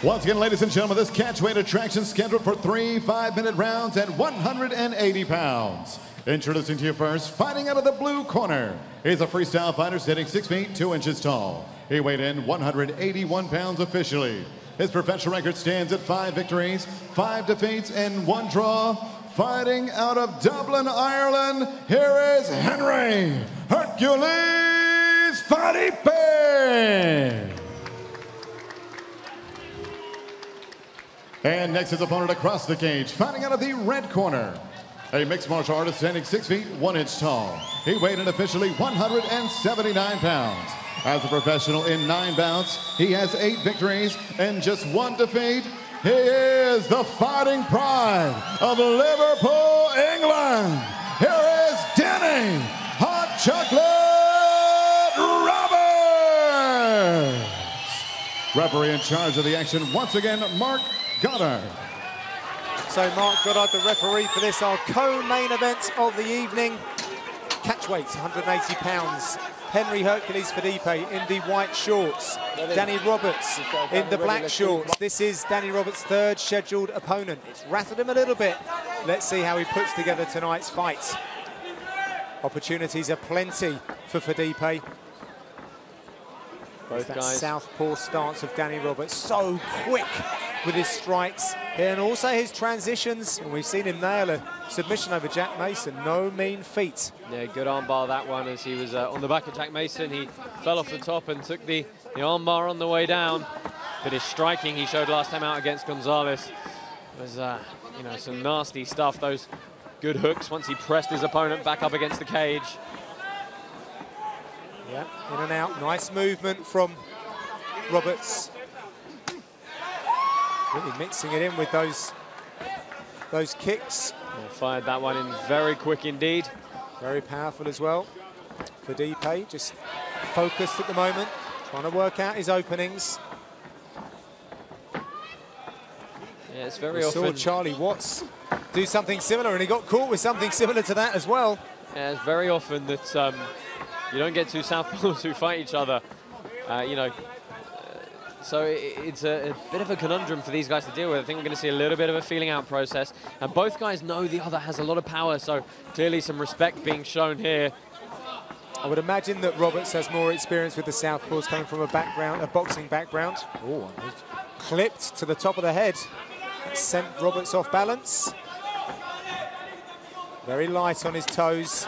Once again, ladies and gentlemen, this catchweight attraction scheduled for 3 5-minute rounds at 180 pounds. Introducing to you first, fighting out of the blue corner. He's a freestyle fighter standing 6 feet 2 inches tall. He weighed in 181 pounds officially. His professional record stands at 5 victories, 5 defeats, and 1 draw. Fighting out of Dublin, Ireland, here is Henry Hercules Fadipe. And next, his opponent across the cage, fighting out of the red corner. A mixed martial artist standing 6 feet 1 inch tall. He weighed in officially 179 pounds. As a professional in 9 bouts, he has 8 victories and just 1 defeat. He is the fighting pride of Liverpool, England. Here is Danny Hot Chocolate Roberts. Referee in charge of the action, once again, Mark Goddard. So Mark Goddard, the referee for this, our co-main event of the evening. Catchweight, 180 pounds. Henry Hercules Fadipe in the white shorts. Danny Roberts in the black shorts. This is Danny Roberts' 3rd scheduled opponent. It's rattled him a little bit. Let's see how he puts together tonight's fight. Opportunities are plenty for Fadipe. Both guys. Southpaw stance of Danny Roberts, so quick with his strikes and also his transitions. And we've seen him nail a submission over Jack Mason, no mean feat. Yeah, good armbar that one as he was on the back of Jack Mason. He fell off the top and took the armbar on the way down. But his striking he showed last time out against Gonzalez was, you know, some nasty stuff. Those good hooks once he pressed his opponent back up against the cage. Yeah, in and out, nice movement from Roberts. Really mixing it in with those kicks. Yeah, fired that one in very quick indeed. Very powerful as well. Fadipe just focused at the moment, trying to work out his openings. Yeah, it's very often. We saw Charlie Watts do something similar, and he got caught with something similar to that as well. Yeah, it's very often that you don't get 2 southpaws who fight each other, you know. So it's a bit of a conundrum for these guys to deal with. I think we're going to see a little bit of a feeling out process. And both guys know the other has a lot of power, so clearly some respect being shown here. I would imagine that Roberts has more experience with the southpaws coming from a boxing background. Oh, clipped to the top of the head. Sent Roberts off balance. Very light on his toes.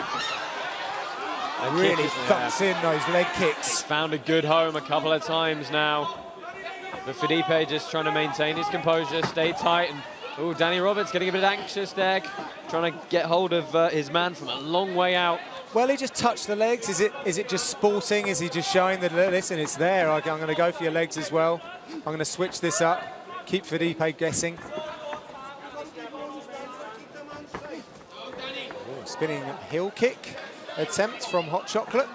Really thumps in those leg kicks. He's found a good home a couple of times now. But Fadipe just trying to maintain his composure, stay tight. And oh, Danny Roberts getting a bit anxious there, trying to get hold of his man from a long way out. Well, he just touched the legs. Is it just sporting? Is he just showing that, listen, it's there. I'm going to go for your legs as well. I'm going to switch this up. Keep Fadipe guessing. Oh, spinning heel kick attempt from Hot Chocolate.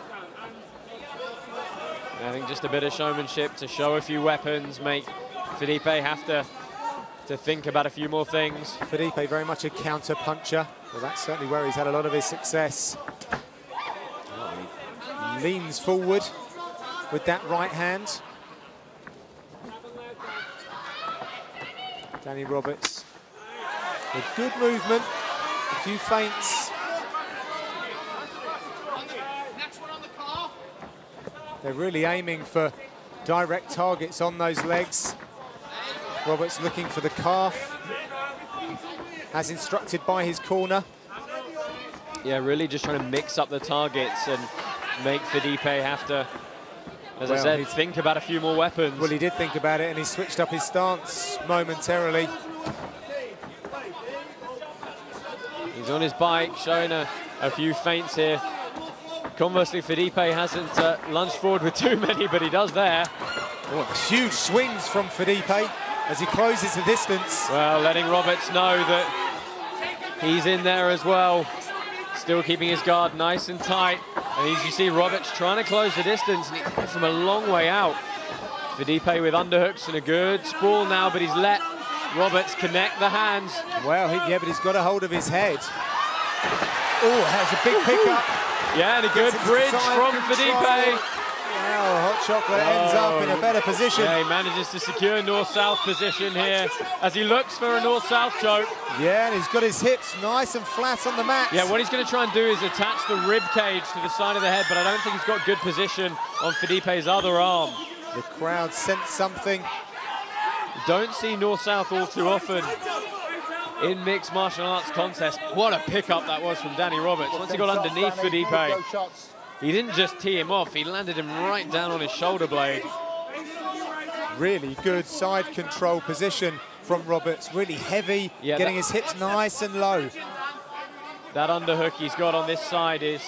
I think just a bit of showmanship to show a few weapons, make Fadipe have to think about a few more things. Fadipe very much a counter puncher. Well, that's certainly where he's had a lot of his success. He leans forward with that right hand. Danny Roberts with good movement, a few feints. They're really aiming for direct targets on those legs. Roberts looking for the calf, as instructed by his corner. Yeah, really just trying to mix up the targets and make Fadipe have to, as I said, think about a few more weapons. Well, he did think about it, and he switched up his stance momentarily. He's on his bike, showing a few feints here. Conversely, Fadipe hasn't lunged forward with too many, but he does there. Oh, huge swings from Fadipe as he closes the distance. Well, letting Roberts know that he's in there as well. Still keeping his guard nice and tight. And as you see, Roberts trying to close the distance, and he did it from a long way out. Fadipe with underhooks and a good sprawl now, but he's let Roberts connect the hands. Well, yeah, but he's got a hold of his head. Oh, has a big pickup. Yeah, and a good bridge from Fadipe. Well, Hot Chocolate ends up in a better position. Yeah, he manages to secure north-south position here as he looks for a north-south choke. Yeah, and he's got his hips nice and flat on the mat. Yeah, what he's going to try and do is attach the rib cage to the side of the head, but I don't think he's got good position on Fadipe's other arm. The crowd sensed something. Don't see north-south all too often in mixed martial arts contests. What a pickup that was from Danny Roberts. Once he got underneath Fadipe, he didn't just tee him off, he landed him right down on his shoulder blade. Really good side control position from Roberts. Really heavy, getting his hips nice and low. That underhook he's got on this side is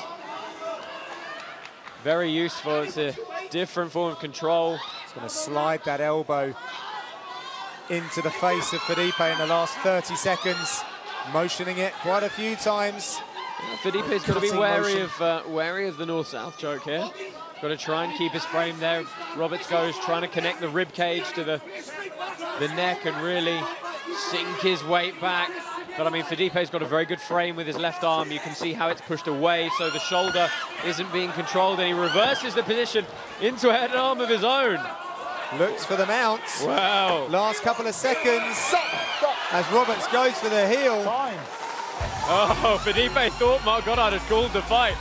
very useful. It's a different form of control. He's going to slide that elbow into the face of Fadipe in the last 30 seconds, motioning it quite a few times. Fadipe's got to be wary of the north-south choke here. Got to try and keep his frame there. Roberts goes trying to connect the rib cage to the neck and really sink his weight back. But I mean, Fadipe's got a very good frame with his left arm. You can see how it's pushed away, so the shoulder isn't being controlled, and he reverses the position into a head and arm of his own. Looks for the mount. Wow. Last couple of seconds as Roberts goes for the heel. Oh, Fadipe thought Mark Goddard had called the fight.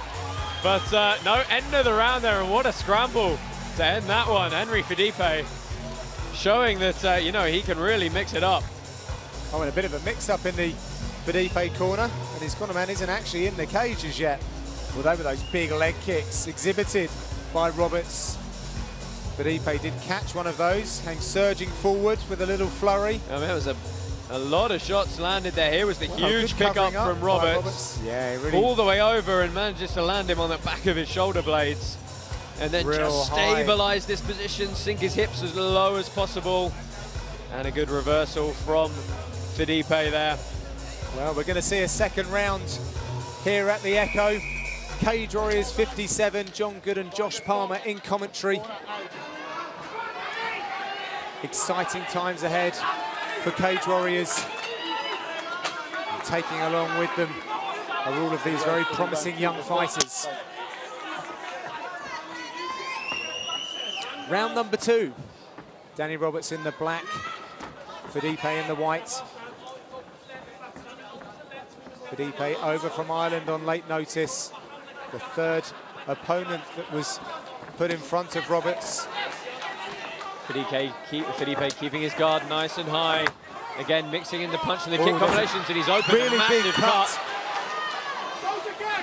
But no, end of the round there, and what a scramble to end that one. Henry Fadipe showing that, you know, he can really mix it up. Oh, and a bit of a mix-up in the Fadipe corner, and his corner man isn't actually in the cage as yet. Although with those big leg kicks exhibited by Roberts. Fadipe did catch one of those, came surging forward with a little flurry. I mean, it was a lot of shots landed there. Here was the huge pickup from Roberts. Yeah, really. All the way over and manages to land him on the back of his shoulder blades. And then just stabilize this position, sink his hips as low as possible. And a good reversal from Fadipe there. Well, we're going to see a second round here at the Echo. Cage Warriors 57, John Good and Josh Palmer in commentary. Exciting times ahead for Cage Warriors. And taking along with them are all of these very promising young fighters. Round number 2. Danny Roberts in the black, Fadipe in the white. Fadipe over from Ireland on late notice. The third opponent that was put in front of Roberts. Fadipe keeping his guard nice and high. Again, mixing in the punch and the kick combinations, and he's opened a massive cut.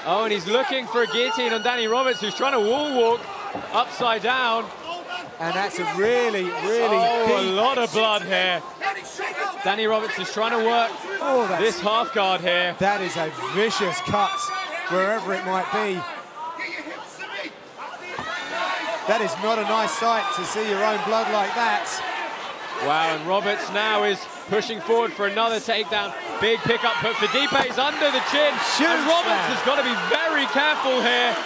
Oh, and he's looking for a guillotine on Danny Roberts, who's trying to wall walk upside down. And that's a really deep. A lot of blood here. Danny Roberts is trying to work this half guard here. That is a vicious cut, wherever it might be. That is not a nice sight to see your own blood like that. Wow, and Roberts now is pushing forward for another takedown. Big pickup, but Fadipe's under the chin. And Roberts has got to be very careful here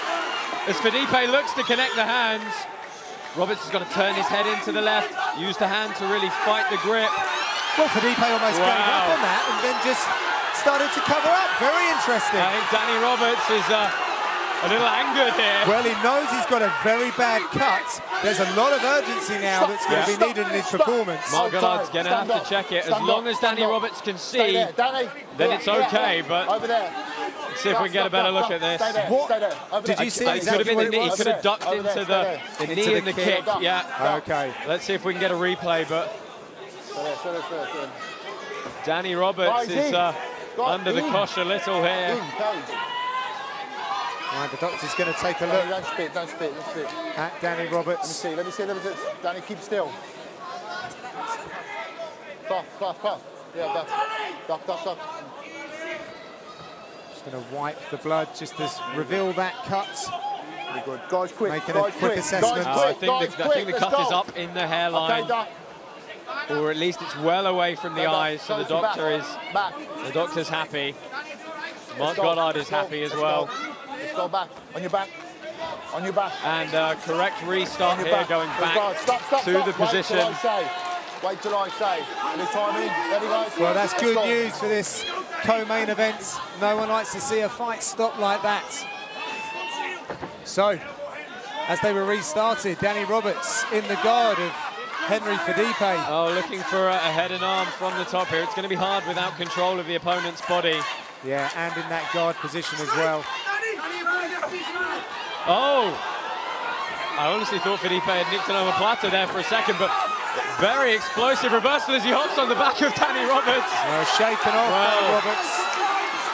as Fadipe looks to connect the hands. Roberts has got to turn his head into the left, use the hand to really fight the grip. Well, Fadipe almost gave up on that and then just started to cover up. Very interesting. I think Danny Roberts is a little angered here. Well, he knows he's got a very bad cut. There's a lot of urgency now that's going to be needed in his performance. Mark Goddard's going to have to check it. As long as Danny Roberts can see, then it's okay. But let's see if we can get a better look at this. What? Did you see exactly what it was? He could have ducked into the knee and the kick. Yeah. Okay. Let's see if we can get a replay. But Danny Roberts is under the cosh a little here. Right, the doctor's going to take a look. Don't spit. At Danny Roberts. Let me see. Danny, keep still. Cough. Yeah, duck. Just going to wipe the blood just to reveal that cut. Very good. Guys, quick. Making a quick assessment. I think the cut is up in the hairline. Okay, or at least it's well away from the eyes, so the doctor's happy. Mark Goddard is happy as well. Let's go back. On your back. And correct restart here, going back to the position. Wait till I say. Any timing? Ready, guys? Well, that's good news for this co-main event. No one likes to see a fight stop like that. So, as they were restarted. Danny Roberts in the guard of Henry Fadipe. Oh, looking for a head and arm from the top here. It's going to be hard without control of the opponent's body. Yeah, and in that guard position as well. Oh! I honestly thought Fadipe had nicked an omoplata there for a second, but very explosive reversal as he hops on the back of Danny Roberts. Shaken off by Roberts.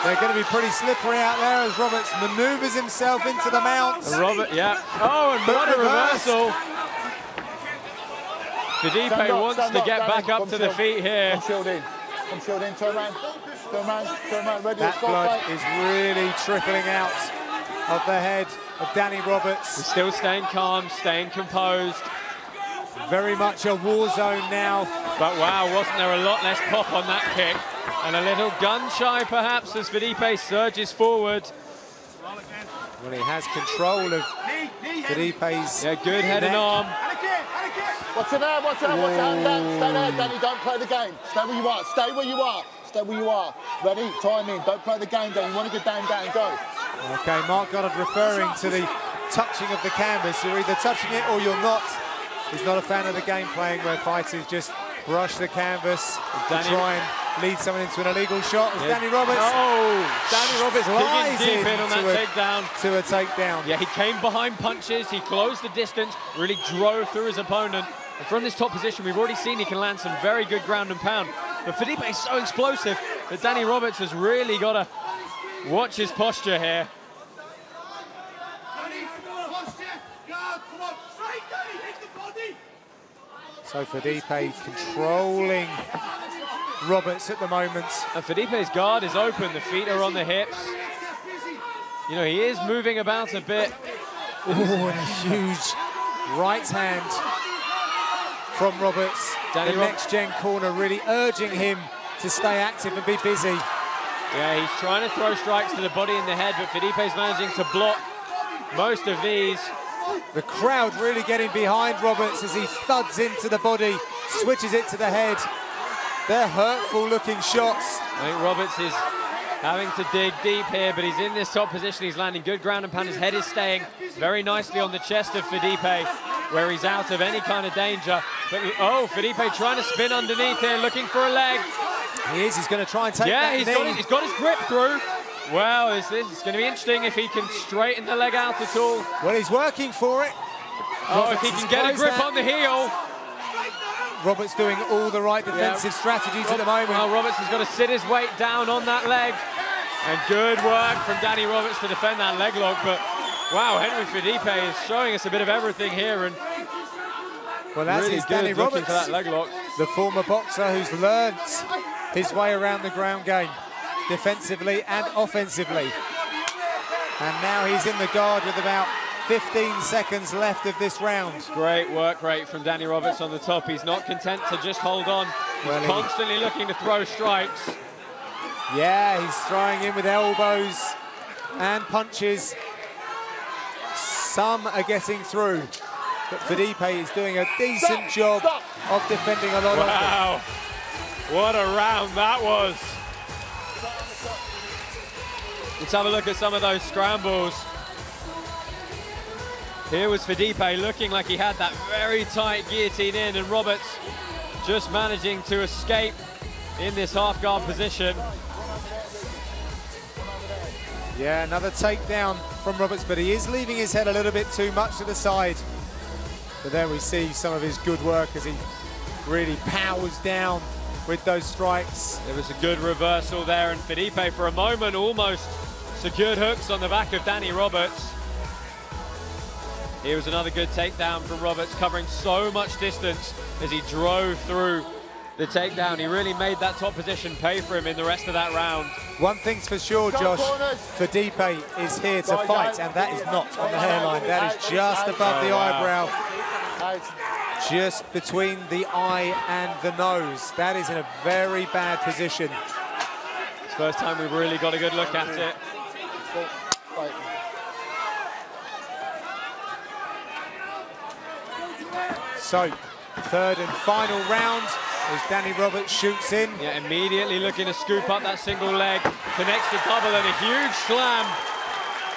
They're going to be pretty slippery out there as Roberts manoeuvres himself into the mount. Yeah. Oh, and what a reversal. Fadipe wants to get back up to the feet here. Come shield in. Come shield in. Turn around. Turn around. Turn around. Ready. That blood is really trickling out of the head of Danny Roberts. He's still staying calm, staying composed. Very much a war zone now. But wow, wasn't there a lot less pop on that kick? And a little gun-shy perhaps as Fadipe surges forward. Well, he has control of Fadipe's good head and arm. Watch it there, watch it there, watch your hand down. Stay there, Danny, don't play the game. Stay where you are, stay where you are. Stay where you are. Ready? Time in. Don't play the game, Dan. You want to get down, go. Okay, Mark Goddard referring to the touching of the canvas. You're either touching it or you're not. He's not a fan of the game playing where fighters just brush the canvas to try and lead someone into an illegal shot. Danny Roberts. Oh, Danny Roberts digging deep in on that takedown. To a takedown. Yeah, he came behind punches. He closed the distance, really drove through his opponent. And from this top position, we've already seen he can land some very good ground and pound. But Fadipe is so explosive that Danny Roberts has really got to watch his posture here. So Fadipe controlling Roberts at the moment. And Fadipe's guard is open, the feet are on the hips. You know, he is moving about a bit. Oh, and a huge right hand from Roberts. The next-gen corner really urging him to stay active and be busy. Yeah, he's trying to throw strikes to the body and the head, but Fadipe's managing to block most of these. The crowd really getting behind Roberts as he thuds into the body, switches it to the head. They're hurtful-looking shots. I think Roberts is having to dig deep here, but he's in this top position. He's landing good ground and pound. His head is staying very nicely on the chest of Fadipe, where he's out of any kind of danger. But oh, Fadipe trying to spin underneath here, looking for a leg. He is. He's going to try and take that knee. He's got his grip through. Well, it's going to be interesting if he can straighten the leg out at all. Well, he's working for it. Oh, if he can get a grip on the heel. Roberts doing all the right defensive strategies at the moment. Well, Roberts has got to sit his weight down on that leg. And good work from Danny Roberts to defend that leg lock. But wow, Henry Fadipe is showing us a bit of everything here. And well, that's really Danny Roberts, for that leg lock. The former boxer who's learned his way around the ground game, defensively and offensively. And now he's in the guard with about 15 seconds left of this round. Great work rate from Danny Roberts on the top. He's not content to just hold on. He's constantly looking to throw strikes. Yeah, he's throwing in with elbows and punches. Some are getting through, but Fadipe is doing a decent job of defending a lot of them. Wow, what a round that was. Let's have a look at some of those scrambles. Here was Fadipe looking like he had that very tight guillotine in, and Roberts just managing to escape in this half guard position. Yeah, another takedown from Roberts, but he is leaving his head a little bit too much to the side. But there we see some of his good work as he really powers down with those strikes. There was a good reversal there, and Fadipe for a moment almost secured hooks on the back of Danny Roberts. Here was another good takedown from Roberts, covering so much distance as he drove through the takedown. He really made that top position pay for him in the rest of that round. One thing's for sure, Josh, Fadipe is here to fight, and that is not on the hairline. That is just above the eyebrow, just between the eye and the nose. That is in a very bad position. It's the first time we've really got a good look at it. So, third and final round as Danny Roberts shoots in. Yeah, immediately looking to scoop up that single leg. Connects the double and a huge slam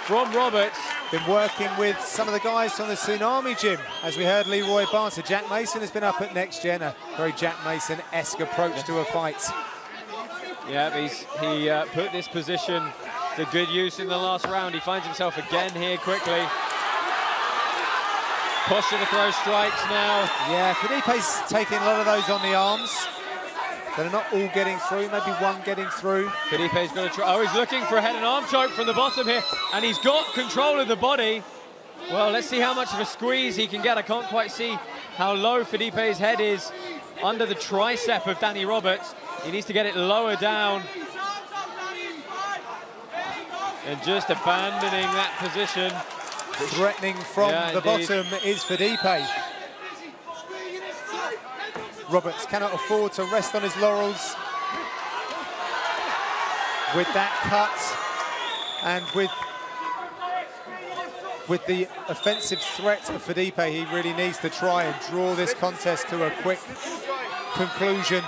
from Roberts. Been working with some of the guys from the Tsunami gym, as we heard Leroy Barnes. So Jack Mason has been up at Next Gen, a very Jack Mason-esque approach to a fight. Yeah, he put this position to good use in the last round. He finds himself again here quickly. Posture to throw strikes now. Yeah, Fadipe's taking a lot of those on the arms. So they're not all getting through, maybe one getting through. Fadipe's got to try. Oh, he's looking for a head and arm choke from the bottom here, and he's got control of the body. Well, let's see how much of a squeeze he can get. I can't quite see how low Fadipe's head is under the tricep of Danny Roberts. He needs to get it lower down. And just abandoning that position. Threatening from the bottom is Fadipe. Roberts cannot afford to rest on his laurels with that cut, and with the offensive threat of Fadipe, he really needs to try and draw this contest to a quick conclusion.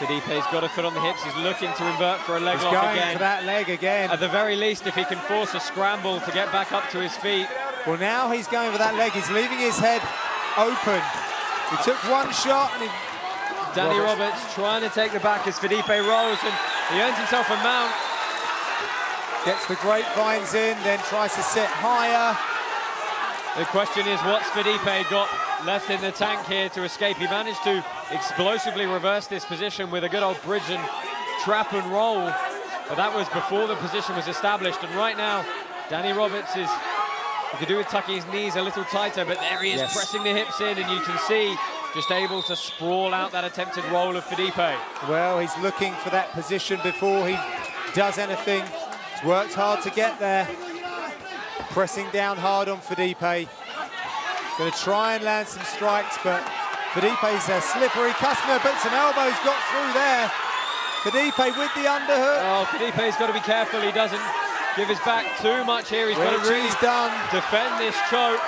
Fadipe's got a foot on the hips. He's looking to invert for a leg lock again. He's going for that leg again. At the very least, if he can force a scramble to get back up to his feet. Well, now he's going for that leg. He's leaving his head open. He took one shot and Danny Roberts trying to take the back as Fadipe rolls, and he earns himself a mount. Gets the grapevines in, then tries to sit higher. The question is, what's Fadipe got left in the tank here to escape? He managed to explosively reverse this position with a good old bridge and trap and roll, but that was before the position was established. And right now, Danny Roberts he could do with tucking his knees a little tighter, but there he is, pressing the hips in, and you can see just able to sprawl out that attempted roll of Fadipe. Well, he's looking for that position before he does anything. He's worked hard to get there. Pressing down hard on Fadipe. Going to try and land some strikes, but Fadipe's a slippery customer, but some elbows got through there. Fadipe with the underhook. Oh, Fadipe's got to be careful he doesn't give his back too much here. He's got to really defend this choke.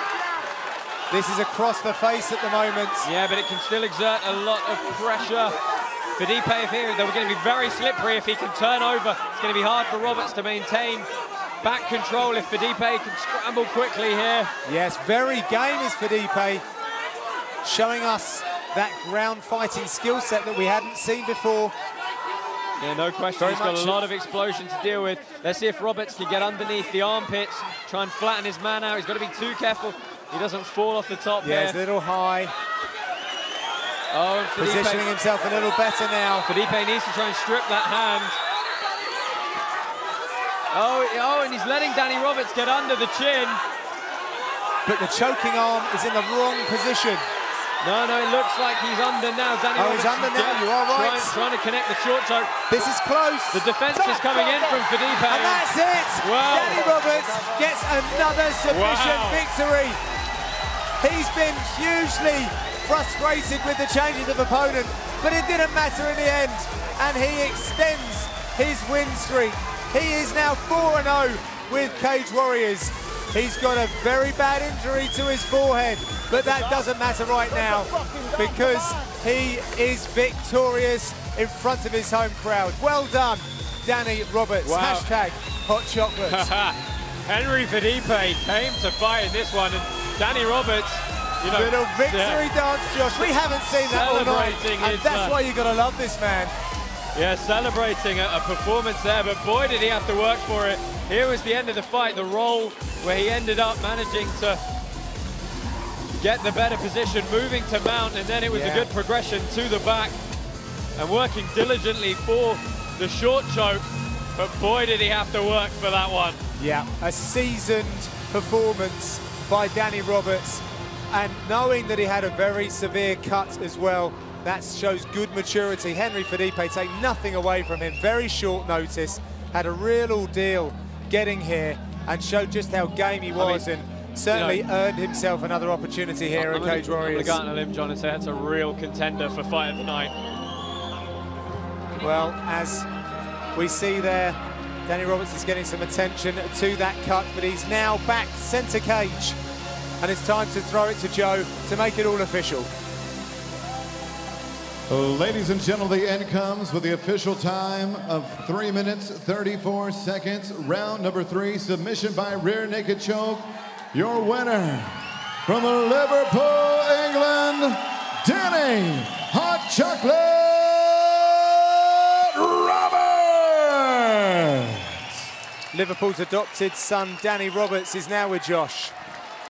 This is across the face at the moment. Yeah, but it can still exert a lot of pressure. Fadipe, they were going to be very slippery if he can turn over. It's going to be hard for Roberts to maintain back control if Fadipe can scramble quickly here. Yes, very game is Fadipe, showing us that ground fighting skill set that we hadn't seen before. Yeah, no question, he's got a lot of explosion to deal with. Let's see if Roberts can get underneath the armpits, try and flatten his man out. He's got to be too careful he doesn't fall off the top here. Yeah, it's a little high. Oh, and Fadipe, positioning himself a little better now. Fadipe needs to try and strip that hand. Oh, and he's letting Danny Roberts get under the chin. But the choking arm is in the wrong position. No, it looks like he's under now. Danny Roberts he's under now, you are right. Trying to connect the short choke. This is close. The defense is coming in from Fadipe. And that's it. Wow. Danny Roberts gets another submission victory. He's been hugely frustrated with the changes of opponent, but it didn't matter in the end. And he extends his win streak. He is now 4-0 with Cage Warriors. He's got a very bad injury to his forehead, but that doesn't matter right now because he is victorious in front of his home crowd. Well done, Danny Roberts. Wow. Hashtag hot chocolates. Henry Fadipe came to fight in this one, and Danny Roberts, little victory dance, Josh. We haven't seen that all night, and that's why you've got to love this man. Yeah, celebrating a performance there, but boy, did he have to work for it. Here was the end of the fight, the roll where he ended up managing to get the better position, moving to mount, and then it was a good progression to the back and working diligently for the short choke, but boy, did he have to work for that one. Yeah, a seasoned performance by Danny Roberts, and knowing that he had a very severe cut as well, that shows good maturity. Henry Fadipe, take nothing away from him. Very short notice, had a real ordeal getting here and showed just how game he was, and certainly earned himself another opportunity here at Cage Warriors. I'm going to go out on a limb, John, and say that's a real contender for fight of the night. Well, as we see there, Danny Roberts is getting some attention to that cut, but he's now back centre cage, and it's time to throw it to Joe to make it all official. Ladies and gentlemen, the end comes with the official time of 3 minutes, 34 seconds. Round number 3, submission by rear naked choke. Your winner from Liverpool, England, Danny Hot Chocolate Roberts. Liverpool's adopted son, Danny Roberts, is now with Josh.